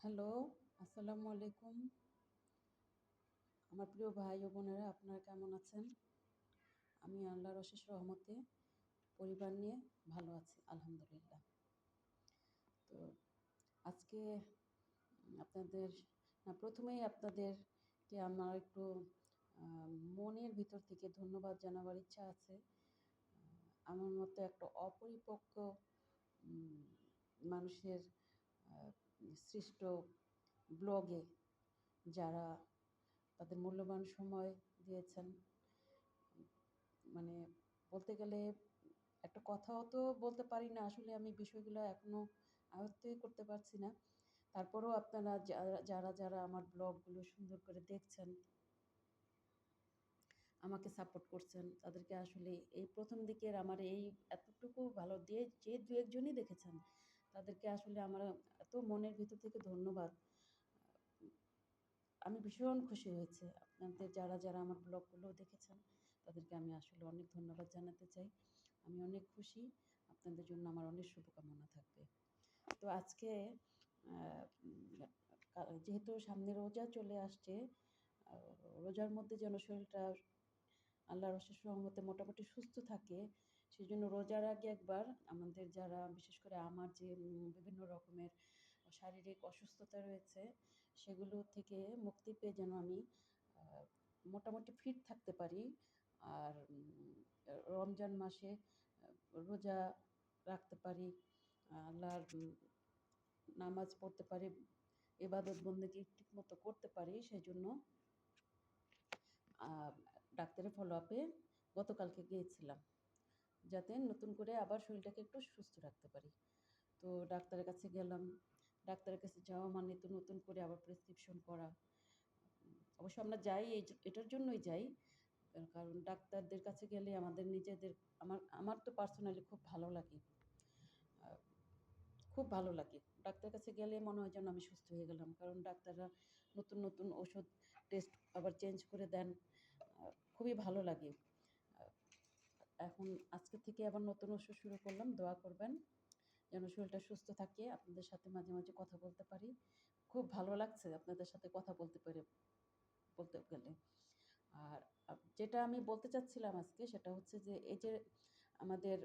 Hello, আসসালামু আলাইকুম। আমার প্রিয় ভাই ও বোনেরা, আপনারা কেমন আছেন? আমি আল্লাহর অশেষ রহমতে পরিবার নিয়ে ভালো আছি, আলহামদুলিল্লাহ। তো আজকে আপনাদের প্রথমেই আপনাদেরকে আমার একটু মনের ভিতর থেকে ধন্যবাদ জানাবার ইচ্ছা আছে। আমার মতো একটা অপরিপক্ক উম মানুষের আ সৃষ্ট ব্লগে যারা তাদের মূল্যবান সময় দিয়েছেন। মানে বলতে গেলে একটা কথাও তো বলতে পারি না। আসলে আমি বিষয়গুলো এখনো আয়ত্তই করতে পারছি না। তারপরেও আপনারা যারা আমার ব্লগগুলো সুন্দর করে দেখছেন, আমাকে সাপোর্ট করছেন, তাদেরকে আসলে এই ১ম দিকের আমার এই এতটুকু ভালো দিয়ে যে ২-১ জনই দেখেছেন, তাদেরকে আসলে আমার এত মনের ভিতর থেকে ধন্যবাদ। আমি ভীষণ খুশি হয়েছি। আপনাদের যারা আমার ব্লগগুলো দেখেছেন, তাদেরকে আমি আসলে অনেক ধন্যবাদ জানাতে চাই। আমি অনেক খুশি। আপনাদের জন্য আমার অনেক শুভকামনা থাকবে। তো আজকে আ যেহেতু সামনে রোজা চলে আসছে, আ রোজার মধ্যে যেন শরীরটা আল্লাহর অশেষ রহমতে মোটামুটি সুস্থ থাকে, সেজন্য রোজার আগে একবার আমাদের যারা বিশেষ করে আমার যে বিভিন্ন রকমের শারীরিক অসুস্থতা রয়েছে, সেগুলো থেকে মুক্তি পেয়ে যেন আমি আ মোটামুটি ফিট থাকতে পারি। আর রমজান মাসে রোজা রাখতে পারি, আল্লাহর নামাজ পড়তে পারি, ইবাদত বন্দেগী ঠিকমতো করতে পারি, সেজন্য আ ডাক্তারের ফলো-আপে গতকালকে গিয়েছিলাম। যাতে নতুন করে আবার শরীরটাকে একটু সুস্থ রাখতে পারি। তো ডাক্তারের কাছে গেলাম। ডাক্তারের কাছে যাওয়া মানে তো নতুন করে আবার প্রেসক্রিপশন করা। অবশ্য আমরা যাই এটার জন্যই যাই। কারণ ডাক্তারদের কাছে গেলে আমাদের নিজেদের আমার তো পার্সোনালি খুব ভালো লাগে। আ খুব ভালো লাগে। ডাক্তারের কাছে গেলে মনে হয় যেন আমি সুস্থ হয়ে গেলাম। কারণ ডাক্তাররা নতুন ওষুধ টেস্ট আবার চেঞ্জ করে দেন। খুবই ভালো লাগে। আ এখন আজকে থেকে আবার নতুন ওষুধ শুরু করলাম। দোয়া করবেন যেন শরীরটা সুস্থ থাকে। আপনাদের সাথে মাঝে কথা বলতে পারি। খুব ভালো লাগছে আপনাদের সাথে কথা বলতে পেরে বলতে গেলে। আর যেটা আমি বলতে চাচ্ছিলাম আজকে সেটা হচ্ছে যে এই যে আমাদের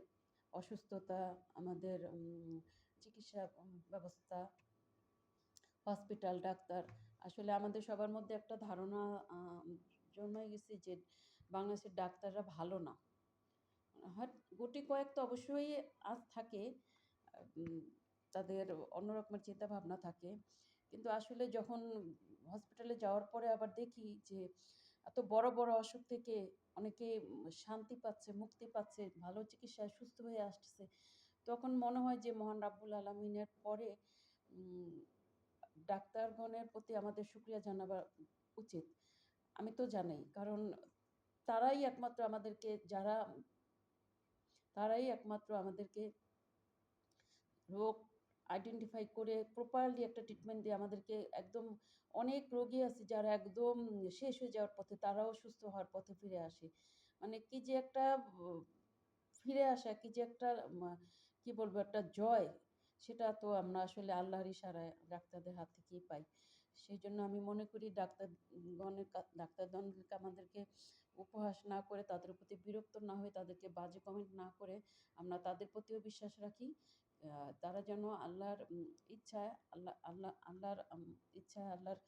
অসুস্থতা, আমাদের চিকিৎসা ব্যবস্থা, হসপিটাল, ডাক্তার, আসলে আমাদের সবার মধ্যে একটা ধারণা আ জন্মায় গেছে যে বাংলাদেশের ডাক্তাররা ভালো না। গুটি কয়েক তো অবশ্যই থাকে। উম তাদের অন্য রকমের চিন্তাভাবনা থাকে। কিন্তু আসলে যখন হসপিটালে যাওয়ার পরে আবার দেখি যে এত বড় অসুখ থেকে অনেকে শান্তি পাচ্ছে, মুক্তি পাচ্ছে, ভালো চিকিৎসায় সুস্থ হয়ে আসতেছে। তখন মনে হয় যে মহান রাব্বুল আলামিনের পরে উম ডাক্তারগণের প্রতি আমাদের শুকরিয়া জানাবা উচিত। আমি তো জানাই। কারণ তারাই একমাত্র আমাদেরকে যারা তারাই একমাত্র আমাদেরকে রোগ আইডেন্টিফাই করে প্রপারলি একটা ট্রিটমেন্ট দিয়ে আমাদেরকে একদম অনেক রোগী আছে যারা একদম শেষ হয়ে যাওয়ার পথে, তারাও সুস্থ হওয়ার পথে ফিরে আসে। মানে কি যে একটা ফিরে আসা, কি যে একটা মা কি বলবো একটা জয়, সেটা তো আমরা আসলে আল্লাহর ইশারায় ডাক্তারদের হাত থেকেই পাই। সেইজন্য আমি মনে করি ডাক্তারগণকে আমাদেরকে উপহাস না করে, তাদের প্রতি বিরক্ত না হয়ে, তাদেরকে বাজে কমেন্ট না করে আমরা তাদের প্রতিও বিশ্বাস রাখি। তারা যেন আল্লাহর ইচ্ছায় আল্লাহর ইচ্ছায় আল্লাহর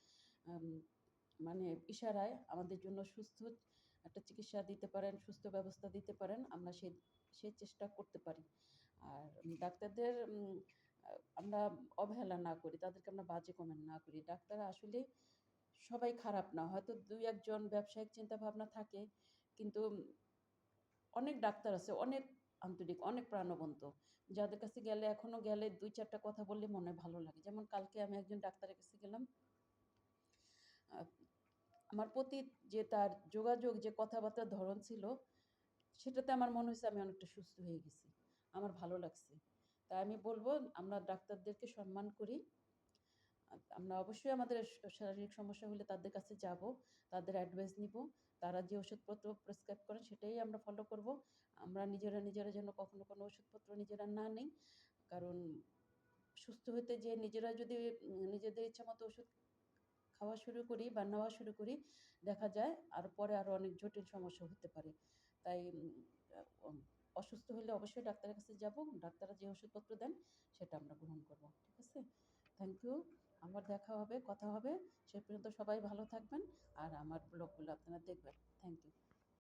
আম মানে ইশারায় আমাদের জন্য সুস্থ একটা চিকিৎসা দিতে পারেন, সুস্থ ব্যবস্থা দিতে পারেন। আমরা সেই চেষ্টা করতে পারি। আর ডাক্তারদের আ আমরা অবহেলা না করি, তাদেরকে আমরা বাজে কমেন্ট না করি। ডাক্তাররা আসলে সবাই খারাপ না। হয়তো ২-১ জন ব্যবসায়িক চিন্তাভাবনা থাকে। কিন্তু অনেক ডাক্তার আছে, অনেক আন্তরিক, অনেক প্রাণবন্ত। যাদের কাছে গেলে এখনো গেলে ২-৪ টা কথা বললে মনে ভালো লাগে। যেমন কালকে আমি একজন ডাক্তারের কাছে গেলাম। আ আমার প্রতি যে তার যোগাযোগ, যে কথাবার্তার ধরন ছিল, সেটাতে আমার মনে হইছে আমি অনেকটা সুস্থ হয়ে গেছি। আমার ভালো লাগছে। তাই আমি বলব আমরা ডাক্তারদেরকে সম্মান করি। আমরা অবশ্যই আমাদের শারীরিক সমস্যা হলে তাদের কাছে যাব, তাদের অ্যাডভাইস নিব। তারা যে ওষুধপত্র প্রেসক্রাইব করেন সেটাই আমরা ফলো করব। আমরা নিজেরা যেন কখনো কোনো ওষুধপত্র নিজেরা না নেই। কারণ সুস্থ হতে যেয়ে নিজেরা যদি নিজেদের ইচ্ছামতো ওষুধ খাওয়া শুরু করি বা নেওয়া শুরু করি, দেখা যায় আর পরে আরও অনেক জটিল সমস্যা হতে পারে। তাই উম অসুস্থ হলে অবশ্যই ডাক্তারের কাছে যাব। ডাক্তাররা যে ওষুধপত্র দেন সেটা আমরা গ্রহণ করব। ঠিক আছে? Thank you. আবার দেখা হবে, কথা হবে। সে পর্যন্ত সবাই ভালো থাকবেন আর আমার ব্লগগুলো আপনারা দেখবেন। Thank you.